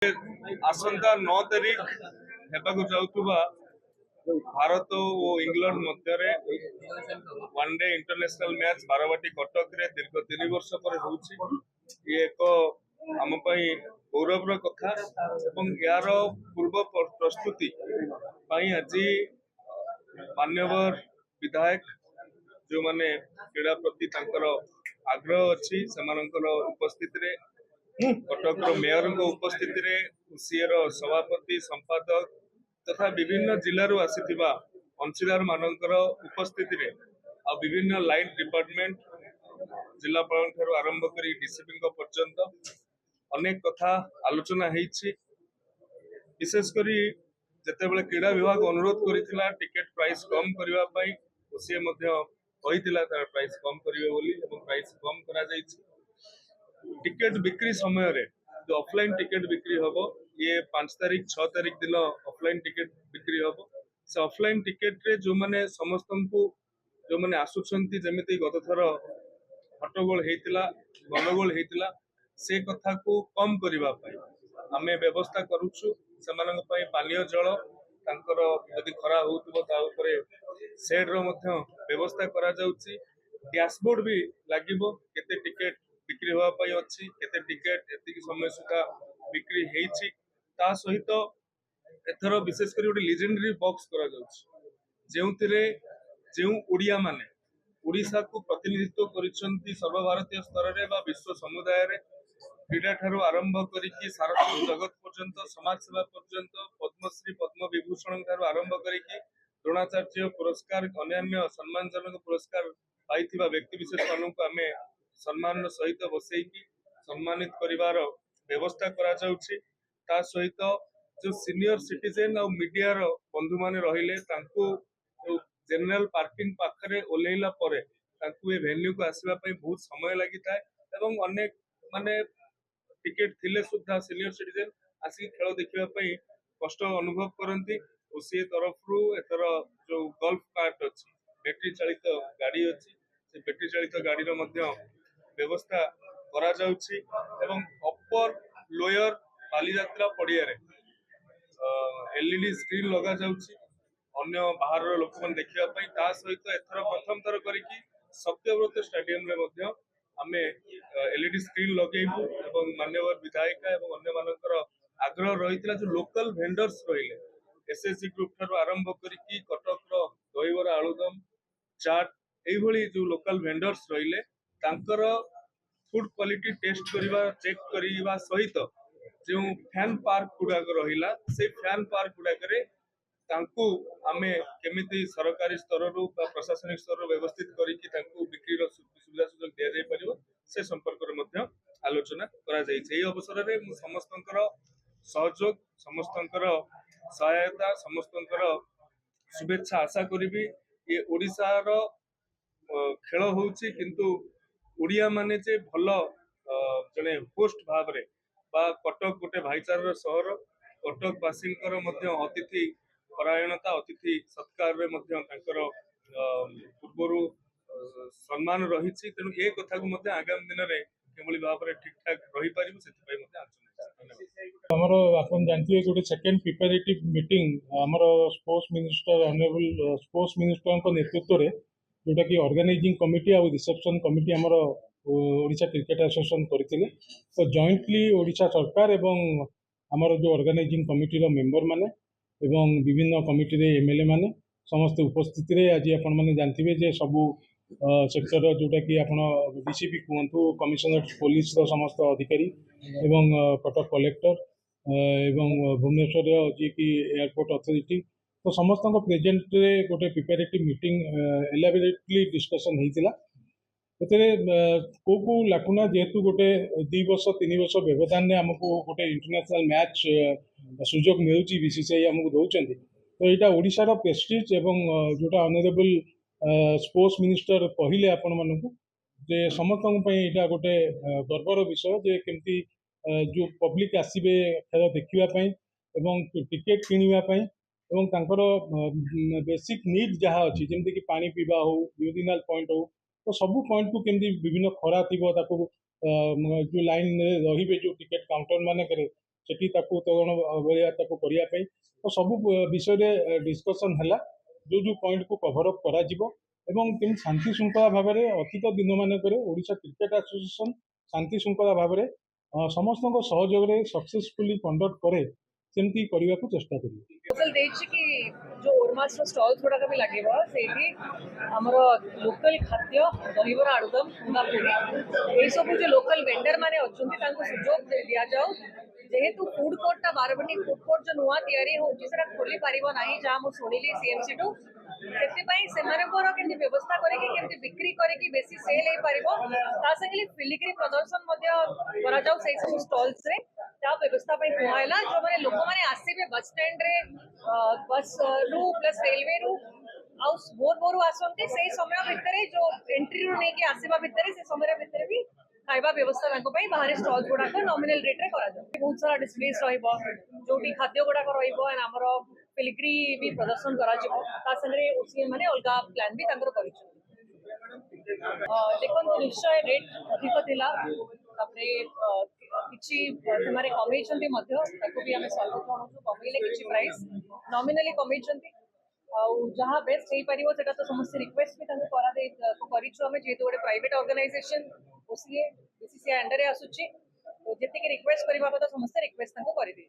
आसंता 9 तारीख हेबाकु जाउथुबा भारत और इंग्लैंड मध्य one day international match Barabati Cuttack रे दीर्घ 3 वर्ष पर होउछि। ये एक आम गौरवर कथा एवं यार पूर्व प्रस्तुति आज मान्यवर विधायक जो माने क्रीड़ा प्रति आग्रह अच्छी उपस्थित रे कटक मेयर उपस्थित रे सीएर सभापति संपादक तथा विभिन्न जिलूर आसीथिबा अंशीदार मानकर उपस्थिति रे आ विभिन्न लाइन डिपार्टमेंट जिलापाल ठारू आरंभ करी डीसीपी पर्यंत अनेक कथा आलोचना होईछि। विशेष करी जेतेबेले क्रीड़ा विभाग अनुरोध करिथिला टिकेट प्राइस कम करबा पई सी मध्य कहिथिला तार प्राइस कम करिवे बोली एवं प्राइस कम करा जाईछि। टिकेट बिक्री समय रे जो ऑफलाइन टिकेट बिक्री हम ये 5 तारीख 6 तारीख दिन ऑफलाइन टिकेट बिक्री हम से ऑफलाइन टिकेट रे जो माने समस्त को जो माने आसुछंती जमिति गत थर हट्टगोल हेतिला गंडगोल हेतिला से कथा को कम करबा पई आमे व्यवस्था करूछु। सेमानक पई पानीय जल तांकर यदि खरा होउतबो ता ऊपर शेड रो मध्य व्यवस्था करा जाउची। डैशबोर्ड भी लागिबो केते टिकेट बिक्री होगा पाई अच्छी केते टिकेट एतिक समय सुधा बिक्री हेछि ता सहित एथर विशेष कर गोटे लेजेंडरी बॉक्स करा जाउछि जेउथिरे जेउ ओडिया माने ओडिशा को प्रतिनिधित्व करिसंती सर्वभारतीय स्तर रे बा विश्व समुदाय रे क्रीडा ठारू आरंभ करिकि सारस्वत जगत पर्यंत समाज सेवा पर्यंत पद्मश्री पद्म विभूषण ठारू आरंभ करिकि द्रोणाचार्य पुरस्कार अन्य सम्मानजनक पुरस्कार पाइथिबा व्यक्ति विशेष मानक आमे सम्मान सहित बसैकी सम्मानित करिवार व्यवस्था करा जाउछि। ता सहित जो सीनियर सिटीजन और मीडिया रो बंधु माने रहिले तांको जनरल पार्किंग पाखरे ओलेइला परे तांको ए वेन्यू को आसीबा पई बहुत समय लागि थाए एवं अनेक माने टिकेट थिले सुद्धा सीनियर सिटीजन आसी खेल देखिबा पई कष्ट अनुभव करंती ओसी तरफ रु एतर जो गोल्फ कार्ट अछि बैटरी चालित गाड़ी अछि से बैटरी चालित गाड़ी रो मध्य व्यवस्था करा जाउछि एवं अपर लोयर बालीयात्रा पड़िया रे एलईडी स्क्रीन लगा जाउछि अन्य बाहर लोक मन देखिबा पई ता सहित एथर प्रथम थर करिकि सत्यव्रत स्टेडियम रे मध्य आमे एलईडी स्क्रीन लगेइबु एवं मान्यवर विधायक एवं अन्य मानकर आग्रह रहितला जो लोकल वेंडर्स रहिले एसएसजी ग्रुप ठारू आरंभ करिकि कटक रो दहीबरा आलुदम चाट एई भली जो लोकल वेंडर्स रहिले तांकर फूड क्वालिटी टेस्ट करिबा चेक करिबा सहित जो फैन पार्क गुडाक रहिला से फैन पार्क गुडाक रे तांकु आमे केमिति सरकारी स्तर रु प्रशासनिक स्तर व्यवस्थित करिकि तांकु बिक्री रो सुविधा सुजोग दिया जाय परिबो से संपर्क रे मध्य आलोचना करा जाय छै। एई अवसर रे मु समस्तंकर सहयोग समस्तंकर सहायता समस्तंकर शुभेच्छा आशा करिबी। ये ओडिसा रो खेल होउछि किंतु ओडिया माने जे भल जने होस्ट भाव रे बा कटक गोटे भाईचार सहर कटक वासींकर मध्य अतिथि परायणता अतिथि सत्कार रे मध्य तांकर पूर्वरु सम्मान रहिछि तेनु ए कथा को मध्य आगामी दिन रे केवली भाव रे ठीक ठाक रहि परिबो सेति पय मध्य आलोचना हमरो आपन जानथिबे गोटे सेकेंड प्रिपरेटिव मीटिंग हमरो sports minister honourable sports minister को नेतृत्व रे जोटा कि ऑर्गेनाइजिंग कमिटी आ रिसेप्शन कमिटी हमरो ओडिशा क्रिकेट एसोसिएशन करथिले तो जॉइंटली ओडिशा सरकार एवं हमरो जो ऑर्गेनाइजिंग कमिटी रो मेंबर माने एवं विभिन्न कमिटी रे एमएलए माने समस्त उपस्थिति रे आज आपण माने जानथिबे जे सबु सेक्टर जोटा कि आपण डीसीपी कहतु कमिशनर पुलिस रो समस्त अधिकारी एवं कटक कलेक्टर एवं भुवनेश्वर जी की एयरपोर्ट अथॉरिटी तो समस्त प्रेजेंट रे गोटे प्रिपेरेटिव मीटिंग एलाबोरेटली डिस्कशन होइतिला। एतरे को लाकुना जेहेतु गोटे 2 वर्ष 3 वर्ष व्यवधान ने हमको गोटे इंटरनेशनल मैच सुजोग मिलुची बीसीसीआई हमको दउचंती तो एटा ओडिशा रो प्रेस्टीज एवं जोटा ऑनरेबल स्पोर्ट्स मिनिस्टर कहले आपण मानकु जे समस्त एटा गोटे गर्वर विषय जे केमती जो पब्लिक आसीबे खेल देखिबा पई एवं टिकेट किनिबा पई एवं तांकर बेसिक नीड जहाँ अच्छी जमती कि पानी पीवा हो यूरिनाल पॉइंट हो तो सबू पॉइंट को केमती विभिन्न खरा थी जो लाइन रे रहिबे जो टिकेट काउंटर माने करे ସେଠି ତାକୁ ଉତ୍ତୋଳନ ଭଳିଆ ତାକୁ କରିବା ପାଇଁ ତ ସବୁ ବିଷୟରେ ଡିସ୍କସନ୍ ହେଲା ଯୋଉ ଯୋଉ ପଏଣ୍ଟକୁ କଭର ଅପ୍ କରାଯିବ ଏବଂ କେମିତି ଶାନ୍ତି ଶୃଙ୍ଖଳା ଭାବରେ ଅତୀତ ଦିନମାନଙ୍କରେ ଓଡ଼ିଶା କ୍ରିକେଟ ଆସୋସିଏସନ ଶାନ୍ତି ଶୃଙ୍ଖଳା ଭାବରେ ସମସ୍ତଙ୍କ ସହଯୋଗରେ ସକ୍ସେସଫୁଲି କଣ୍ଡକ୍ଟ କରେ ସେମିତି କରିବାକୁ ଚେଷ୍ଟା କରିବୁ। प्रपोजल ଦେଇଛି କି जो ओरमास स्टॉल्स गुड़ाक भी लगे से आमर लोकल खाद्य दहीबरा आलुदम ठुंगा पूरी यही सब जो लोकल वेंडर माने अच्छा सुजोग दि जाऊ जेहेतु फूड कोर्टा बारबटी फूड कोर्ट जो नुआ तैयारी होची सेटा खोली पारिबो नाही जहाँ मु सुनिली सीएमसी टू से व्यवस्था करके बिक्री करके बेसी सेल हो पार संगे फिलिग्री प्रदर्शन सब स्टॉल्स रे व्यवस्था कहला जो मैंने लोक मैंने आसवे बस स्टैंड रे बस रु प्लस रेलवे रु आउ भोर भोर आसती से समय भितर जो एंट्री रू नहीं आसवा भितर से समय भितर भी खाଇବା ବ୍ୟବସ୍ଥା ତାଙ୍କ ପାଇଁ ବାହାରେ ଷ୍ଟଲ୍ ଗୁଡାକ ନମିନାଲ ରେଟ୍ ରେ କରାଯାଉ ବହୁତ ସାରା ଡିସପ୍ଲେସ୍ ରହିବ ଯୋଉଠି ଖାଦ୍ୟ ଗୁଡାକ ରହିବ ଏଣ୍ଡ ଆମର ଫିଲିଗ୍ରି ବି ପ୍ରଦର୍ଶନ କରାଯିବ ତା ସାଙ୍ଗରେ ଓସିଏ ମାନେ ଅଲଗା ପ୍ଲାନ୍ ବି ତାଙ୍କର କରିଛନ୍ତି ଦେଖନ୍ତୁ ନିଶ୍ଚୟ ରେଟ୍ ଅଧିକ ଥିଲା ତାପରେ କିଛି ସେମାନେ କମେଇଛନ୍ତି ମଧ୍ୟ ତାକୁ ବି ଆମେ ସ୍ୱାଗତ ଜଣାଉଛୁ କମେଇଲେ କିଛି ପ୍ରାଇସ୍ ନମିନାଲି କମେଇଛନ୍ତି ଆଉ ଯାହା ବେଷ୍ଟ ହେଇପାରିବ ସେଟା ତ ସମସ୍ତେ ରିକ୍ୱେଷ୍ଟ ବି ତାଙ୍କୁ କରିଛୁ ଆମେ ଯେହେତୁ ଗୋଟେ private organisation OCA BCCI under आसुची तो जितने रिक्वेस्ट करवा କଥା ସମସ୍ତେ ରିକ୍ୱେଷ୍ଟ ତାଙ୍କୁ କରିଦେଇଛୁ।